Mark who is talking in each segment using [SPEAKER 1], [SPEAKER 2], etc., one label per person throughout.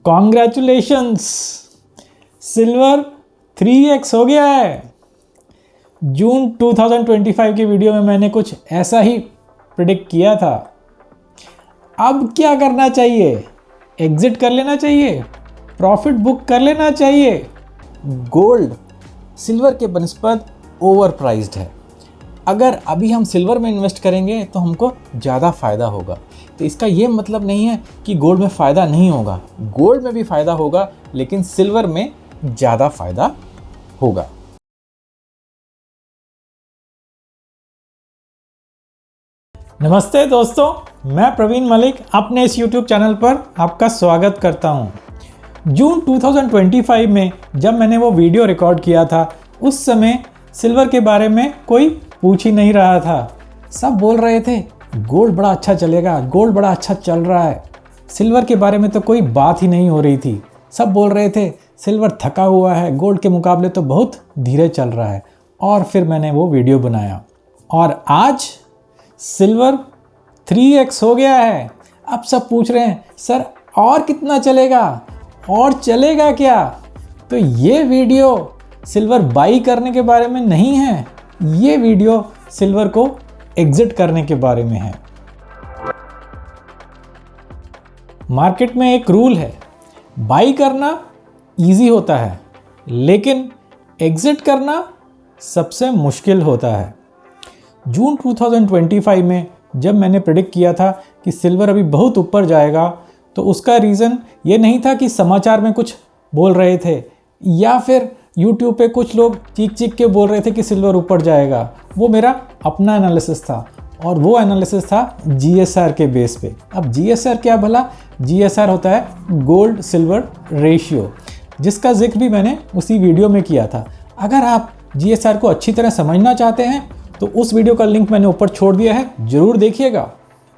[SPEAKER 1] Congratulations, silver 3x हो गया है। जून 2025 की वीडियो में मैंने कुछ ऐसा ही प्रिडिक्ट किया था। अब क्या करना चाहिए? एग्जिट कर लेना चाहिए, प्रॉफिट बुक कर लेना चाहिए। गोल्ड सिल्वर के बनस्पत ओवर प्राइस्ड है। अगर अभी हम सिल्वर में इन्वेस्ट करेंगे तो हमको ज़्यादा फ़ायदा होगा। तो इसका ये मतलब नहीं है कि गोल्ड में फ़ायदा नहीं होगा, गोल्ड में भी फ़ायदा होगा, लेकिन सिल्वर में ज़्यादा फ़ायदा होगा। नमस्ते दोस्तों, मैं प्रवीण मलिक अपने इस YouTube चैनल पर आपका स्वागत करता हूं। जून 2025 में जब मैंने वो वीडियो रिकॉर्ड किया था, उस समय सिल्वर के बारे में कोई पूछ ही नहीं रहा था। सब बोल रहे थे गोल्ड बड़ा अच्छा चलेगा, गोल्ड बड़ा अच्छा चल रहा है। सिल्वर के बारे में तो कोई बात ही नहीं हो रही थी। सब बोल रहे थे सिल्वर थका हुआ है, गोल्ड के मुकाबले तो बहुत धीरे चल रहा है। और फिर मैंने वो वीडियो बनाया और आज सिल्वर 3x हो गया है। अब सब पूछ रहे हैं सर और कितना चलेगा, और चलेगा क्या? तो ये वीडियो सिल्वर बाई करने के बारे में नहीं है, ये वीडियो सिल्वर को एग्जिट करने के बारे में है। मार्केट में एक रूल है, बाई करना इजी होता है, लेकिन एग्जिट करना सबसे मुश्किल होता है। जून 2025 में जब मैंने प्रेडिक्ट किया था कि सिल्वर अभी बहुत ऊपर जाएगा, तो उसका रीज़न ये नहीं था कि समाचार में कुछ बोल रहे थे या फिर YouTube पे कुछ लोग चीख के बोल रहे थे कि सिल्वर ऊपर जाएगा। वो मेरा अपना एनालिसिस था और वो एनालिसिस था GSR के बेस पे। अब GSR क्या भला? GSR होता है गोल्ड सिल्वर रेशियो, जिसका जिक्र भी मैंने उसी वीडियो में किया था। अगर आप GSR को अच्छी तरह समझना चाहते हैं तो उस वीडियो का लिंक मैंने ऊपर छोड़ दिया है, ज़रूर देखिएगा।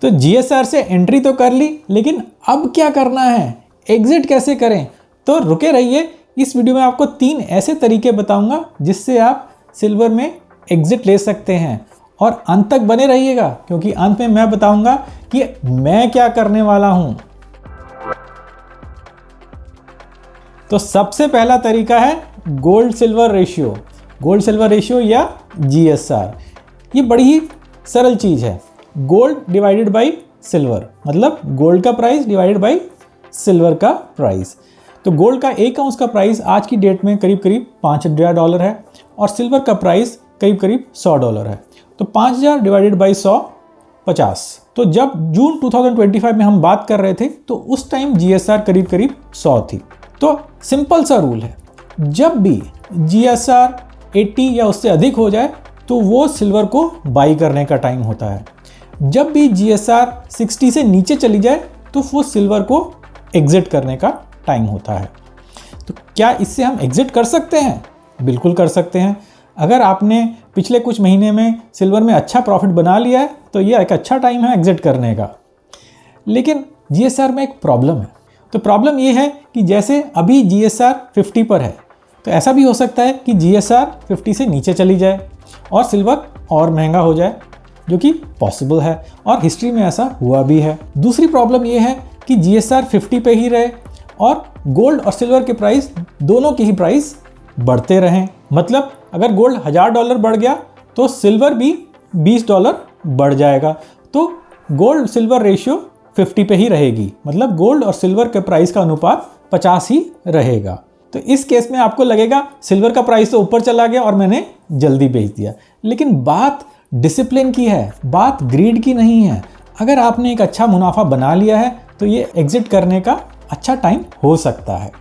[SPEAKER 1] तो GSR से एंट्री तो कर ली, लेकिन अब क्या करना है, एग्जिट कैसे करें? तो रुके रहिए, इस वीडियो में आपको 3 ऐसे तरीके बताऊंगा जिससे आप सिल्वर में एग्जिट ले सकते हैं। और अंत तक बने रहिएगा, क्योंकि अंत में मैं बताऊंगा कि मैं क्या करने वाला हूं। तो सबसे पहला तरीका है gold silver ratio, gold silver ratio या GSR। ये बड़ी ही सरल चीज़ है, गोल्ड डिवाइडेड बाई सिल्वर, मतलब गोल्ड का प्राइस डिवाइडेड बाई सिल्वर का प्राइस। तो गोल्ड का 1 आउंस का प्राइस आज की डेट में करीब $5000 है और सिल्वर का प्राइस करीब $100 है। तो 5000 डिवाइडेड बाई 100 50। तो जब जून 2025 में हम बात कर रहे थे तो उस टाइम GSR करीब 100 थी। तो सिंपल सा रूल है, जब भी GSR 80 या उससे अधिक हो जाए तो वो सिल्वर को बाई करने का टाइम होता है। जब भी GSR 60 से नीचे चली जाए तो वो सिल्वर को एग्जिट करने का टाइम होता है। तो क्या इससे हम एग्जिट कर सकते हैं? बिल्कुल कर सकते हैं। अगर आपने पिछले कुछ महीने में सिल्वर में अच्छा प्रॉफिट बना लिया है तो ये एक अच्छा टाइम है एग्जिट करने का। लेकिन GSR में एक प्रॉब्लम है। तो प्रॉब्लम ये है कि जैसे अभी GSR 50 पर है, तो ऐसा भी हो सकता है कि GSR 50 से नीचे चली जाए और सिल्वर और महंगा हो जाए, जो कि पॉसिबल है और हिस्ट्री में ऐसा हुआ भी है। दूसरी प्रॉब्लम ये है कि GSR 50 पे ही रहे और गोल्ड और सिल्वर के प्राइस दोनों की ही प्राइस बढ़ते रहें। मतलब अगर गोल्ड $1000 बढ़ गया तो सिल्वर भी $20 बढ़ जाएगा। तो गोल्ड सिल्वर रेशियो 50 पे ही रहेगी, मतलब गोल्ड और सिल्वर के प्राइस का अनुपात 50 ही रहेगा। तो इस केस में आपको लगेगा सिल्वर का प्राइस तो ऊपर चला गया और मैंने जल्दी बेच दिया। लेकिन बात डिसिप्लिन की है, बात ग्रीड की नहीं है। अगर आपने एक अच्छा मुनाफा बना लिया है तो ये एग्जिट करने का अच्छा टाइम हो सकता है।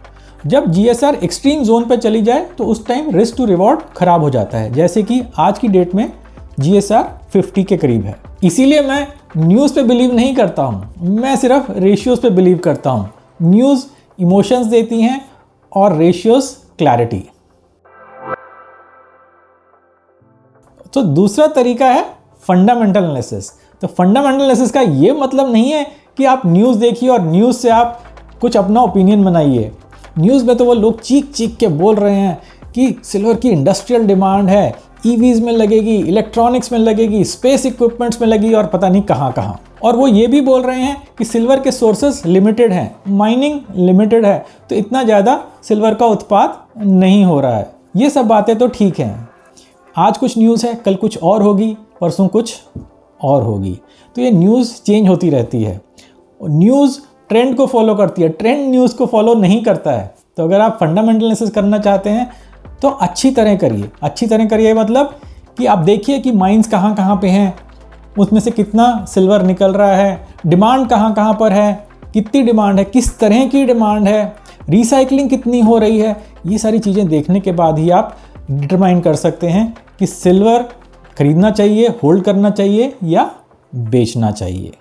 [SPEAKER 1] जब GSR एक्सट्रीम जोन पर चली जाए तो उस टाइम रिस्क टू रिवॉर्ड खराब हो जाता है, जैसे कि आज की डेट में GSR 50 के करीब है। इसीलिए मैं न्यूज़ पे बिलीव नहीं करता हूँ, मैं सिर्फ रेशियोज पे बिलीव करता हूँ। न्यूज़ इमोशंस देती हैं और रेशियोज क्लैरिटी। तो दूसरा तरीका है फंडामेंटल एनालिसिस। तो फंडामेंटल एनालिसिस का ये मतलब नहीं है कि आप न्यूज़ देखिए और न्यूज़ से आप कुछ अपना ओपिनियन बनाइए। न्यूज़ में तो वो लोग चीख के बोल रहे हैं कि सिल्वर की इंडस्ट्रियल डिमांड है, ईवीज में लगेगी, इलेक्ट्रॉनिक्स में लगेगी, स्पेस इक्विपमेंट्स में लगेगी और पता नहीं कहाँ कहाँ। और वो ये भी बोल रहे हैं कि सिल्वर के सोर्सेस लिमिटेड हैं, माइनिंग लिमिटेड है, तो इतना ज़्यादा सिल्वर का उत्पाद नहीं हो रहा है। ये सब बातें तो ठीक हैं, आज कुछ न्यूज़ है, कल कुछ और होगी, परसों कुछ और होगी, तो ये न्यूज़ चेंज होती रहती है। न्यूज़ ट्रेंड को फॉलो करती है, ट्रेंड न्यूज़ को फॉलो नहीं करता है। तो अगर आप फंडामेंटल एनालिसिस करना चाहते हैं तो अच्छी तरह करिए, अच्छी तरह करिए मतलब कि आप देखिए कि माइंस कहाँ कहाँ पे हैं, उसमें से कितना सिल्वर निकल रहा है, डिमांड कहाँ कहाँ पर है, कितनी डिमांड है, किस तरह की डिमांड है, रिसाइकलिंग कितनी हो रही है। ये सारी चीज़ें देखने के बाद ही आप डिटरमाइन कर सकते हैं कि सिल्वर खरीदना चाहिए, होल्ड करना चाहिए या बेचना चाहिए।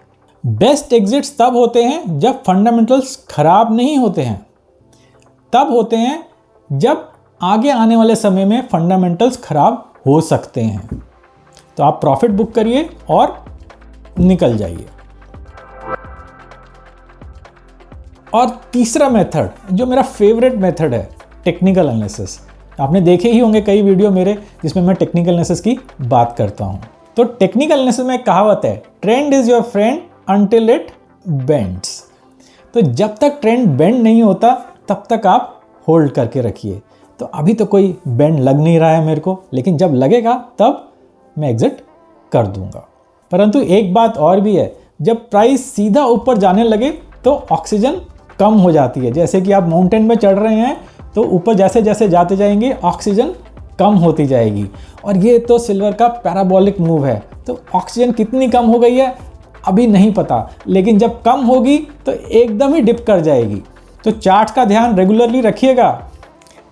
[SPEAKER 1] बेस्ट एग्जिट्स तब होते हैं जब फंडामेंटल्स खराब नहीं होते हैं, तब होते हैं जब आगे आने वाले समय में फंडामेंटल्स खराब हो सकते हैं। तो आप प्रॉफिट बुक करिए और निकल जाइए। और तीसरा मेथड जो मेरा फेवरेट मेथड है, टेक्निकल एनालिसिस। आपने देखे ही होंगे कई वीडियो मेरे जिसमें मैं टेक्निकल एनालिसिस की बात करता हूं। तो टेक्निकल एनालिसिस में एक कहावत है, trend is your friend until it bends. तो जब तक ट्रेंड बेंड नहीं होता तब तक आप होल्ड करके रखिए। तो अभी तो कोई बेंड लग नहीं रहा है मेरे को, लेकिन जब लगेगा तब मैं एग्जिट कर दूंगा। परंतु एक बात और भी है, जब प्राइस सीधा ऊपर जाने लगे तो ऑक्सीजन कम हो जाती है। जैसे कि आप माउंटेन में चढ़ रहे हैं तो ऊपर जैसे जैसे जाते जाएंगे ऑक्सीजन कम होती जाएगी। और ये तो सिल्वर का पैराबोलिक मूव है। तो ऑक्सीजन कितनी कम हो गई है अभी नहीं पता, लेकिन जब कम होगी तो एकदम ही डिप कर जाएगी। तो चार्ट का ध्यान रेगुलरली रखिएगा,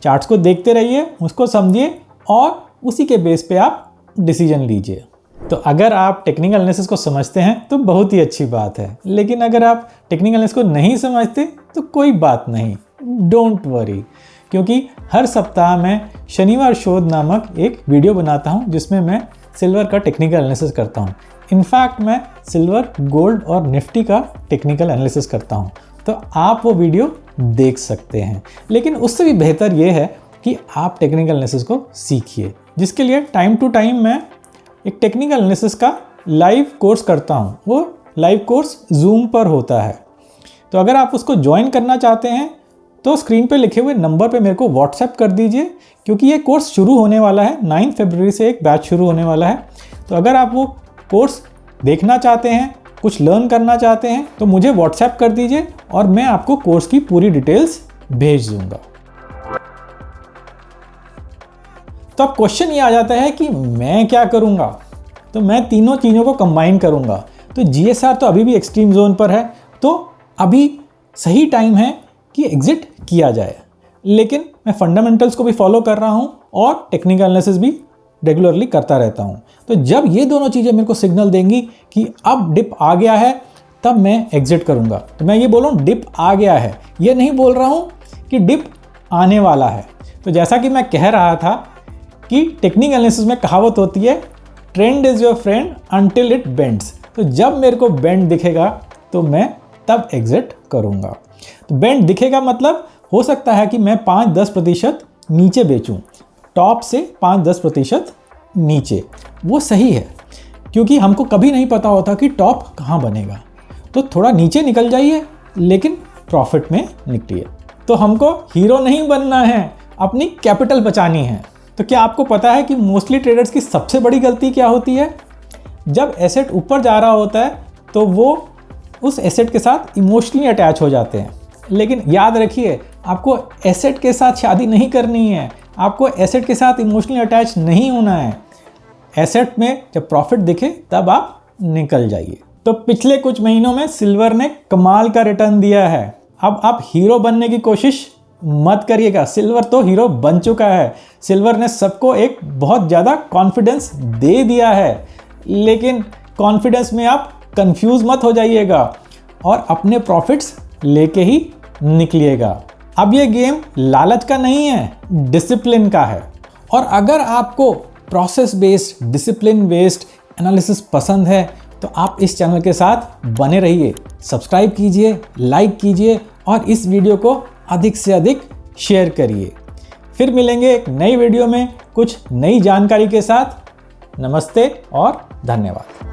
[SPEAKER 1] चार्ट्स को देखते रहिए, उसको समझिए और उसी के बेस पे आप डिसीजन लीजिए। तो अगर आप टेक्निकल एनालिसिस को समझते हैं तो बहुत ही अच्छी बात है, लेकिन अगर आप टेक्निकल एनालिसिस को नहीं समझते तो कोई बात नहीं, डोंट वरी, क्योंकि हर सप्ताह मैं शनिवार शोध नामक एक वीडियो बनाता हूं जिसमें मैं सिल्वर का टेक्निकल एनालिसिस करता हूं। इनफैक्ट मैं सिल्वर, गोल्ड और निफ्टी का टेक्निकल एनालिसिस करता हूं, तो आप वो वीडियो देख सकते हैं। लेकिन उससे भी बेहतर ये है कि आप टेक्निकल एनालिसिस को सीखिए, जिसके लिए टाइम टू टाइम मैं एक टेक्निकल एनालिसिस का लाइव कोर्स करता हूं। वो लाइव कोर्स जूम पर होता है। तो अगर आप उसको ज्वाइन करना चाहते हैं तो स्क्रीन पे लिखे हुए नंबर पे मेरे को व्हाट्सएप कर दीजिए, क्योंकि ये कोर्स शुरू होने वाला है। 9 फरवरी से एक बैच शुरू होने वाला है। तो अगर आप वो कोर्स देखना चाहते हैं, कुछ लर्न करना चाहते हैं, तो मुझे व्हाट्सएप कर दीजिए और मैं आपको कोर्स की पूरी डिटेल्स भेज दूंगा। तो अब क्वेश्चन ये आ जाता है कि मैं क्या करूंगा। तो मैं तीनों चीज़ों को कंबाइन करूंगा। तो जीएसआर तो अभी भी एक्सट्रीम जोन पर है, तो अभी सही टाइम है कि एग्जिट किया जाए। लेकिन मैं फंडामेंटल्स को भी फॉलो कर रहा हूं और टेक्निकल एनालिसिस भी रेगुलरली करता रहता हूं। तो जब ये दोनों चीज़ें मेरे को सिग्नल देंगी कि अब डिप आ गया है, तब मैं एग्जिट करूंगा। तो मैं ये बोल रहा हूँ डिप आ गया है, ये नहीं बोल रहा हूँ कि डिप आने वाला है। तो जैसा कि मैं कह रहा था कि टेक्निकल एनालिसिस में कहावत होती है, trend is your friend until it bends. तो जब मेरे को बेंड दिखेगा तो मैं तब एग्जिट करूंगा। तो बेंड दिखेगा मतलब हो सकता है कि मैं 5-10% नीचे बेचूं, टॉप से 5-10% नीचे। वो सही है, क्योंकि हमको कभी नहीं पता होता कि टॉप कहाँ बनेगा। तो थोड़ा नीचे निकल जाइए, लेकिन प्रॉफिट में निकलिए। तो हमको हीरो नहीं बनना है, अपनी कैपिटल बचानी है। तो क्या आपको पता है कि मोस्टली ट्रेडर्स की सबसे बड़ी गलती क्या होती है? जब एसेट ऊपर जा रहा होता है तो वो उस एसेट के साथ इमोशनली अटैच हो जाते हैं। लेकिन याद रखिए, आपको एसेट के साथ शादी नहीं करनी है, आपको एसेट के साथ इमोशनली अटैच नहीं होना है। एसेट में जब प्रॉफिट दिखे तब आप निकल जाइए। तो पिछले कुछ महीनों में सिल्वर ने कमाल का रिटर्न दिया है। अब आप हीरो बनने की कोशिश मत करिएगा, सिल्वर तो हीरो बन चुका है। सिल्वर ने सबको एक बहुत ज़्यादा कॉन्फिडेंस दे दिया है, लेकिन कॉन्फिडेंस में आप कंफ्यूज मत हो जाइएगा और अपने प्रॉफिट्स लेके ही निकलिएगा। अब ये गेम लालच का नहीं है, डिसिप्लिन का है। और अगर आपको process based, discipline based analysis पसंद है तो आप इस चैनल के साथ बने रहिए, सब्सक्राइब कीजिए, लाइक कीजिए और इस वीडियो को अधिक से अधिक शेयर करिए। फिर मिलेंगे एक नई वीडियो में कुछ नई जानकारी के साथ। नमस्ते और धन्यवाद।